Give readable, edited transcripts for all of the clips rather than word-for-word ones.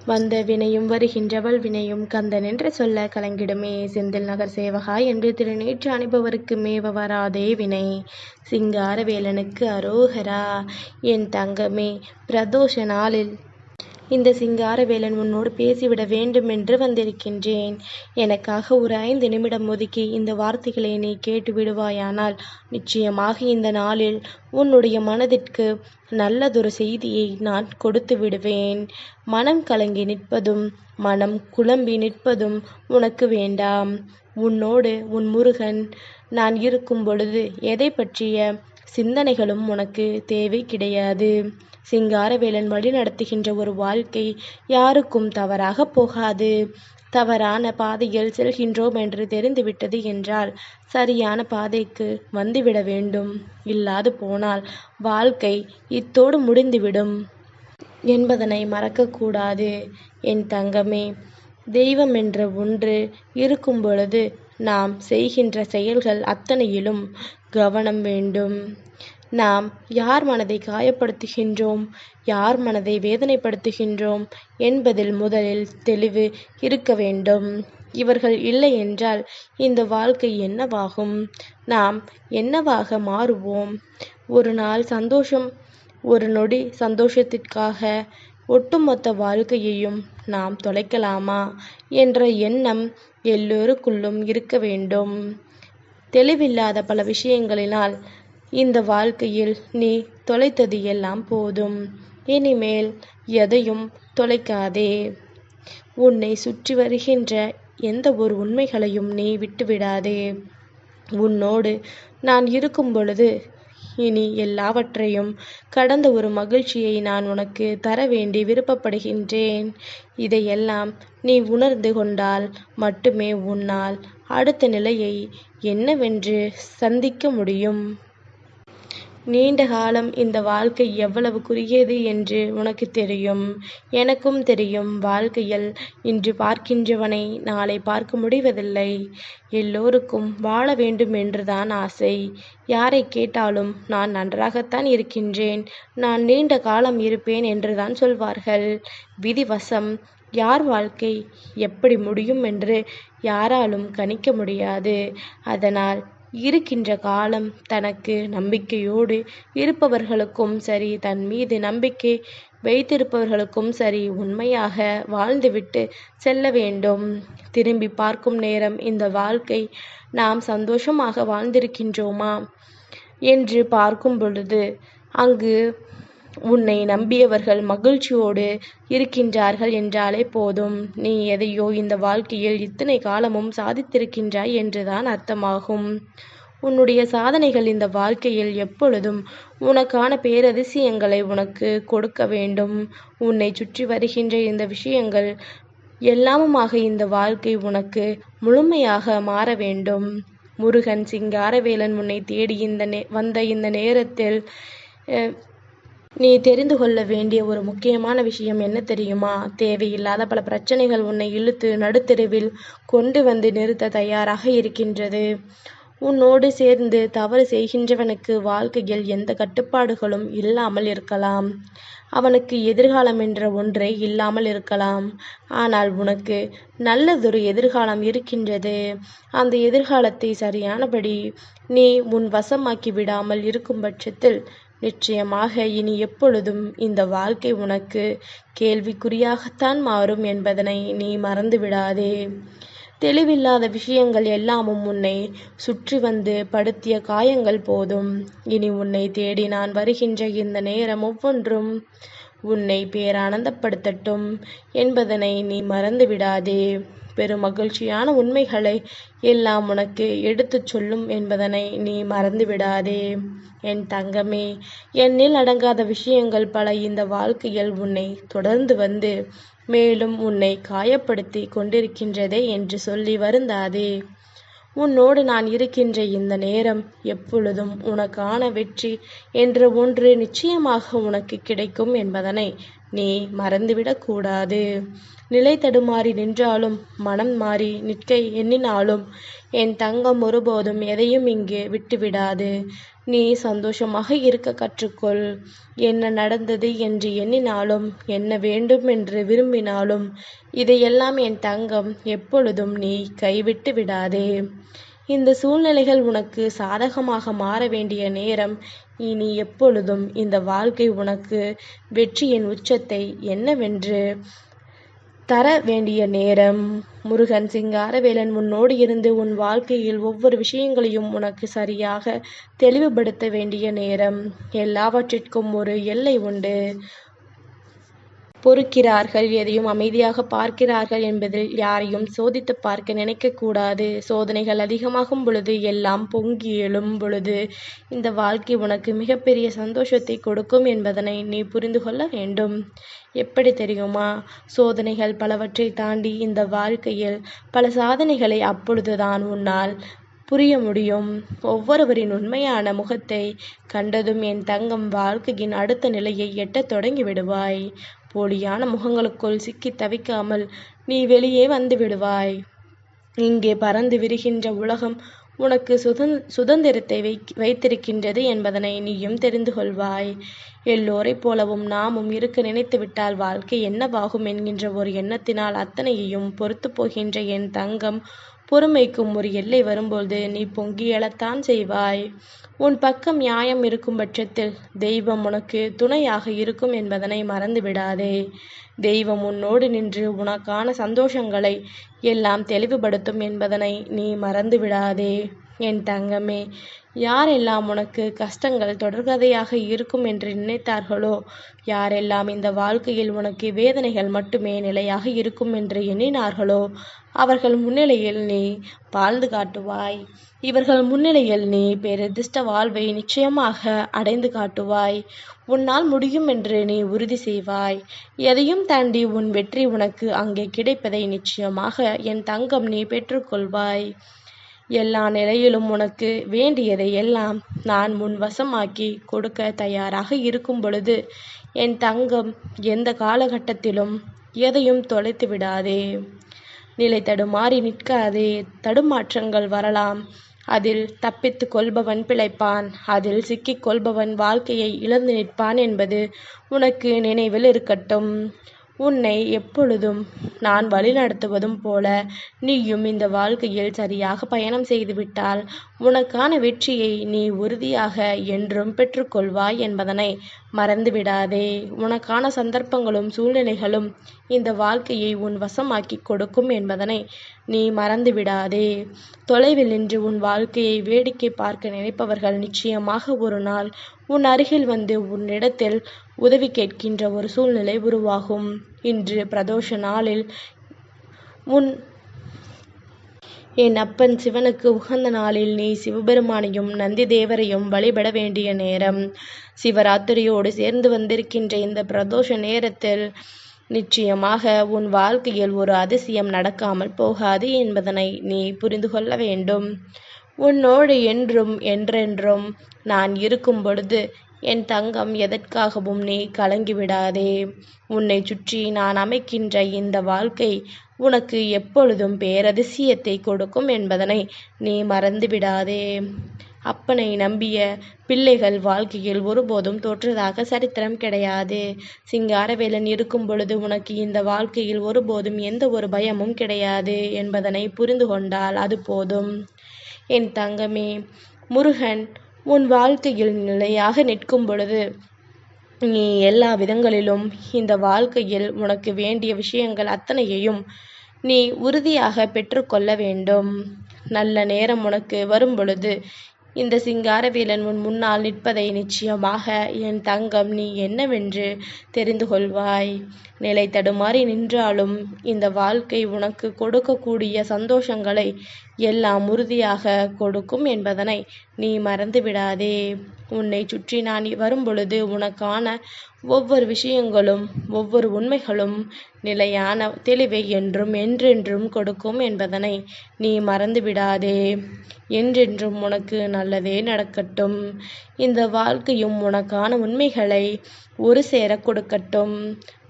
வந்த வினையும் வருகின்றவள் வினையும் கந்தன் என்று சொல்ல கலங்கிடுமே. செந்தில் நகர் சேவகா என்று திருநீற்று அணிபவருக்கு மேவ வராதே வினை. சிங்கார வேலனுக்கு அரோகரா. என் தங்கமே, பிரதோஷ நாளில் இந்த சிங்காரவேலன் உன்னோடு பேசிவிட வேண்டுமென்று வந்திருக்கின்றேன். எனக்காக ஒரு 5 நிமிடம் ஒதுக்கி இந்த வார்த்தைகளை நீ கேட்டு விடுவாயானால் நிச்சயமாக இந்த நாளில் உன்னுடைய மனதிற்கு நல்லதொரு செய்தியை நான் கொடுத்து விடுவேன். மனம் கலங்கி நிற்பதும் மனம் குழம்பி நிற்பதும் உனக்கு வேண்டாம். உன்னோடு உன் முருகன் நான் இருக்கும் பொழுது எதை பற்றிய சிந்தனைகளும் உனக்கு தேவை கிடையாது. சிங்காரவேலன் வழி நடத்துகின்ற ஒரு வாழ்க்கை யாருக்கும் தவறாக போகாது. தவறான பாதையில் செல்கின்றோம் என்று தெரிந்துவிட்டது என்றால் சரியான பாதைக்கு வந்துவிட வேண்டும். இல்லாது போனால் வாழ்க்கை இத்தோடு முடிந்துவிடும் என்பதனை மறக்கக்கூடாது. என் தங்கமே, தெய்வம் என்ற ஒன்று இருக்கும் பொழுது நாம் செய்கின்ற செயல்கள் அத்தனையிலும் கவனம் வேண்டும். நாம் யார் மனதை காயப்படுத்துகின்றோம், யார் மனதை வேதனைப்படுத்துகின்றோம் என்பதில் முதலில் தெளிவு இருக்க வேண்டும். இவர்கள் இல்லை என்றால் இந்த வாழ்க்கை என்னவாகும்? நாம் என்னவாக மாறுவோம்? ஒரு நாள் சந்தோஷம், ஒரு நொடி சந்தோஷத்திற்காக ஒட்டுமொத்த வாழ்க்கையையும் நாம் தொலைக்கலாமா என்ற எண்ணம் எல்லோருக்குள்ளும் இருக்க வேண்டும். தெளிவில்லாத பல விஷயங்களினால் இந்த வாழ்க்கையில் நீ தொலைத்தது எல்லாம் போதும். இனிமேல் எதையும் தொலைக்காதே. உன்னை சுற்றி வருகின்ற எந்த ஒரு உண்மைகளையும் நீ விட்டுவிடாதே. உன்னோடு நான் இருக்கும் பொழுது இனி எல்லாவற்றையும் கடந்த ஒரு மகிழ்ச்சியை நான் உனக்கு தர வேண்டி விருப்பப்படுகின்றேன். இதையெல்லாம் நீ உணர்ந்து கொண்டால் மட்டுமே உன்னால் அடுத்த நிலையை என்னவென்று சந்திக்க முடியும். நீண்ட காலம் இந்த வாழ்க்கை எவ்வளவு குறுகியது என்று உனக்கு தெரியும், எனக்கும் தெரியும். வாழ்க்கையில் இன்று பார்க்கின்றவனை நாளை பார்க்க முடிவதில்லை. எல்லோருக்கும் வாழ வேண்டும் என்றுதான் ஆசை. யாரை கேட்டாலும் நான் நன்றாகத்தான் இருக்கின்றேன், நான் நீண்ட காலம் இருப்பேன் என்றுதான் சொல்வார்கள். விதிவசம் யார் வாழ்க்கை எப்படி முடியும் என்று யாராலும் கணிக்க முடியாது. அதனால் இருக்கின்ற காலம் தனக்கு நம்பிக்கையோடு இருப்பவர்களுக்கும் சரி, தன் மீது நம்பிக்கை வைத்திருப்பவர்களுக்கும் சரி, உண்மையாக வாழ்ந்துவிட்டு செல்ல வேண்டும். திரும்பி பார்க்கும் நேரம் இந்த வாழ்க்கை நாம் சந்தோஷமாக வாழ்ந்திருக்கின்றோமா என்று பார்க்கும் பொழுது அங்கு உன்னை நம்பியவர்கள் மகிழ்ச்சியோடு இருக்கின்றார்கள் என்றாலே போதும். நீ எதையோ இந்த வாழ்க்கையில் இத்தனை காலமும் சாதித்திருக்கின்றாய் என்றுதான் அர்த்தமாகும். உன்னுடைய சாதனைகள் இந்த வாழ்க்கையில் எப்பொழுதும் உனக்கான பேரதிசயங்களை உனக்கு கொடுக்க வேண்டும். உன்னை சுற்றி வருகின்ற இந்த விஷயங்கள் எல்லாமுமாக இந்த வாழ்க்கை உனக்கு முழுமையாக மாற வேண்டும். முருகன் சிங்காரவேலன் உன்னை தேடி வந்த இந்த நேரத்தில் நீ தெரிந்து கொள்ள வேண்டிய ஒரு முக்கியமான விஷயம் என்ன தெரியுமா? தேவையில்லாத பல பிரச்சனைகள் உன்னை இழுத்து நடுத்தெருவில் கொண்டு வந்து நிறுத்த தயாராக இருக்கின்றது. உன்னோடு சேர்ந்து தவறு செய்கின்றவனுக்கு வாழ்க்கையில் எந்த கட்டுப்பாடுகளும் இல்லாமல் இருக்கலாம். அவனுக்கு எதிர்காலம் என்ற ஒன்றே இல்லாமல் இருக்கலாம். ஆனால் உனக்கு நல்லதொரு எதிர்காலம் இருக்கின்றது. அந்த எதிர்காலத்தை சரியானபடி நீ உன் வசமாக்கி விடாமல் இருக்கும் பட்சத்தில் நிச்சயமாக இனி எப்பொழுதும் இந்த வாழ்க்கை உனக்கு கேள்விக்குறியாகத்தான் மாறும் என்பதனை நீ மறந்து விடாதே. தெளிவில்லாத விஷயங்கள் எல்லாமும் உன்னை சுற்றி வந்து படுத்திய காயங்கள் போதும். இனி உன்னை தேடி நான் வருகின்ற இந்த நேரம் ஒவ்வொன்றும் உன்னை பேரானந்தப்படுத்தட்டும் என்பதனை நீ மறந்து விடாதே. பெரும் மகிழ்ச்சியான உண்மைகளை எல்லாம் உனக்கு எடுத்துச் சொல்லும் என்பதனை நீ மறந்து விடாதே. என் தங்கமே, என்னில் அடங்காத விஷயங்கள் பல இந்த வாழ்க்கையில் உன்னை தொடர்ந்து வந்து மேலும் உன்னை காயப்படுத்தி கொண்டிருக்கின்றதே என்று சொல்லி வருந்தாதே. உன்னோடு நான் இருக்கின்ற இந்த நேரம் எப்பொழுதும் உனக்கான வெற்றி என்ற ஒன்று நிச்சயமாக உனக்கு கிடைக்கும் என்பதனை நீ மறந்துவிடக்கூடாது. நிலை தடுமாறி நின்றாலும் மனம் மாறி நிற்க எண்ணினாலும் என் தங்கம் ஒருபோதும் எதையும் இங்கு விட்டுவிடாது. நீ சந்தோஷமாக இருக்க கற்றுக்கொள். என்ன நடந்தது என்று எண்ணினாலும் என்ன வேண்டும் என்று விரும்பினாலும் இதையெல்லாம் என் தங்கம் எப்பொழுதும் நீ கைவிட்டு விடாதே. இந்த சூழ்நிலைகள் உனக்கு சாதகமாக மாற வேண்டிய நேரம் இனி எப்பொழுதும். இந்த வாழ்க்கை உனக்கு வெற்றியின் உச்சத்தை என்னவென்று தர வேண்டிய நேரம். முருகன் சிங்காரவேலன் உன்னோடு இருந்து உன் வாழ்க்கையில் ஒவ்வொரு விஷயங்களையும் உனக்கு சரியாக தெளிவுபடுத்த வேண்டிய நேரம். எல்லாவற்றிற்கும் ஒரு எல்லை உண்டு. பொறுக்கிறார்கள், எதையும் அமைதியாக பார்க்கிறார்கள் என்பதில் யாரையும் சோதித்து பார்க்க நினைக்கக்கூடாது. சோதனைகள் அதிகமாகும் பொழுது, எல்லாம் பொங்கி எழும் பொழுது இந்த வாழ்க்கை உனக்கு மிகப்பெரிய சந்தோஷத்தை கொடுக்கும் என்பதனை நீ புரிந்து கொள்ள வேண்டும். எப்படி தெரியுமா? சோதனைகள் பலவற்றை தாண்டி இந்த வாழ்க்கையில் பல சாதனைகளை அப்பொழுதுதான் உன்னால் புரிய முடியும். ஒவ்வொருவரின் உண்மையான முகத்தை கண்டதும் என் தங்கம் வாழ்க்கையின் அடுத்த நிலையை எட்டத் தொடங்கி விடுவாய். போலியான முகங்களுக்குள் சிக்கி தவிக்காமல் நீ வெளியே வந்து விடுவாய். இங்கே பறந்து விரிகின்ற உலகம் உனக்கு சுதந்திரத்தை வைத்திருக்கின்றது என்பதனை நீயும் தெரிந்து கொள்வாய். எல்லோரைப் போலவும் நாமும் இருக்க நினைத்துவிட்டால் வாழ்க்கை என்னவாகும் என்கின்ற ஒரு எண்ணத்தினால் அத்தனையையும் பொறுத்து போகின்ற என் தங்கம், பொறுமைக்கும் ஒரு எல்லை வரும்போது நீ பொங்கி எழத்தான் செய்வாய். உன் பக்கம் நியாயம் இருக்கும் பட்சத்தில் தெய்வம் உனக்கு துணையாக இருக்கும் என்பதனை மறந்து விடாதே. தெய்வம் உன்னோடு நின்று உனக்கான சந்தோஷங்களை எல்லாம் தெளிவுபடுத்தும் என்பதனை நீ மறந்து விடாதே. என் தங்கமே, யாரெல்லாம் உனக்கு கஷ்டங்கள் தொடர்கதையாக இருக்கும் என்று நினைத்தார்களோ, யாரெல்லாம் இந்த வாழ்க்கையில் உனக்கு வேதனைகள் மட்டுமே நிலையாக இருக்கும் என்று எண்ணினார்களோ, அவர்கள் முன்னிலையில் நீ வாழ்ந்து காட்டுவாய். இவர்கள் முன்னிலையில் நீ பேரதிர்ஷ்ட வாழ்வை நிச்சயமாக அடைந்து காட்டுவாய். உன்னால் முடியும் என்று நீ உறுதி செய்வாய். எதையும் தாண்டி உன் வெற்றி உனக்கு அங்கே கிடைப்பதை நிச்சயமாக என் தங்கம் நீ பெற்றுக்கொள்வாய். எல்லா நிலையிலும் உனக்கு வேண்டியதை எல்லாம் நான் முன் வசமாக்கி கொடுக்க தயாராக இருக்கும் பொழுது என் தங்கம், எந்த காலகட்டத்திலும் எதையும் தொலைத்து விடாதே. நிலை தடுமாறி நிற்காதே. தடுமாற்றங்கள் வரலாம். அதில் தப்பித்து கொள்பவன் பிழைப்பான். அதில் சிக்கிக் கொள்பவன் வாழ்க்கையை இழந்து நிற்பான் என்பது உனக்கு நினைவில் இருக்கட்டும். உன்னை எப்பொழுதும் நான் வழிநடத்துவதும் போல நீயும் இந்த வாழ்க்கையில் சரியாக பயணம் செய்துவிட்டால் உனக்கான வெற்றியை நீ உறுதியாக என்றும் பெற்றுக்கொள்வாய் என்பதனை மறந்துவிடாதே. உனக்கான சந்தர்ப்பங்களும் சூழ்நிலைகளும் இந்த வாழ்க்கையை உன் வசமாக்கி கொடுக்கும் என்பதனை நீ மறந்துவிடாதே. தொலைவில் நின்று உன் வாழ்க்கையை வேடிக்கை பார்க்க நினைப்பவர்கள் நிச்சயமாக ஒரு நாள் உன் அருகில் வந்து உன்னிடத்தில் உதவி கேட்கின்ற ஒரு சூழ்நிலை உருவாகும். இன்று பிரதோஷ நாளில் என் அப்பன் சிவனுக்கு உகந்த நாளில் நீ சிவபெருமானையும் நந்தி தேவரையும் வழிபட வேண்டிய நேரம். சிவராத்திரியோடு சேர்ந்து வந்திருக்கின்ற இந்த பிரதோஷ நேரத்தில் நிச்சயமாக உன் வாழ்க்கையில் ஒரு அதிசயம் நடக்காமல் போகாது என்பதனை நீ புரிந்து கொள்ள வேண்டும். உன்னோடு என்றும் என்றென்றும் நான் இருக்கும் பொழுது என் தங்கம், எதற்காகவும் நீ கலங்கிவிடாதே. உன்னை சுற்றி நான் அமைக்கின்ற இந்த வாழ்க்கை உனக்கு எப்பொழுதும் பேரதிசயத்தை கொடுக்கும் என்பதனை நீ மறந்துவிடாதே. அப்பனை நம்பிய பிள்ளைகள் வாழ்க்கையில் ஒருபோதும் தோற்றதாக சரித்திரம் கிடையாது. சிங்காரவேலன் இருக்கும் பொழுது உனக்கு இந்த வாழ்க்கையில் ஒருபோதும் எந்த ஒரு பயமும் கிடையாது என்பதனை புரிந்து கொண்டால் அது போதும். என் தங்கமே, முருகன் உன் வாழ்க்கையில் நிலையாக நிற்கும் பொழுது நீ எல்லா விதங்களிலும் இந்த வாழ்க்கையில் உனக்கு வேண்டிய விஷயங்கள் அத்தனையையும் நீ உறுதியாக பெற்றுக்கொள்ள வேண்டும். நல்ல நேரம் உனக்கு வரும் பொழுது இந்த சிங்காரவேலன் உன் முன்னால் நிற்பதை நிச்சயமாக என் தங்கம் நீ என்னவென்று தெரிந்து கொள்வாய். நிலை தடுமாறி நின்றாலும் இந்த வாழ்க்கை உனக்கு கொடுக்கக்கூடிய சந்தோஷங்களை எல்லாம் உறுதியாக கொடுக்கும் என்பதனை நீ மறந்துவிடாதே. உன்னை சுற்றி நான் வரும் பொழுது உனக்கான ஒவ்வொரு விஷயங்களும் ஒவ்வொரு உண்மைகளும் நிலையான தெளிவை என்றும் என்றென்றும் கொடுக்கும் என்பதனை நீ மறந்துவிடாதே. என்றென்றும் உனக்கு நல்லதே நடக்கட்டும். இந்த வாழ்க்கையும் உனக்கான உண்மைகளை ஒரு சேர கொடுக்கட்டும்.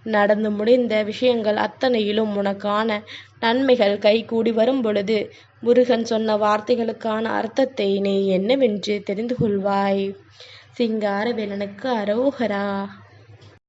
நடந்து முடிந்த விஷயங்கள் அத்தனையிலும் உனக்கான நன்மைகள் கைகூடி வரும் பொழுது முருகன் சொன்ன வார்த்தைகளுக்கான அர்த்தத்தை நீ என்னவென்று தெரிந்து கொள்வாய். சிங்காரவேலனுக்கு அரோகரா.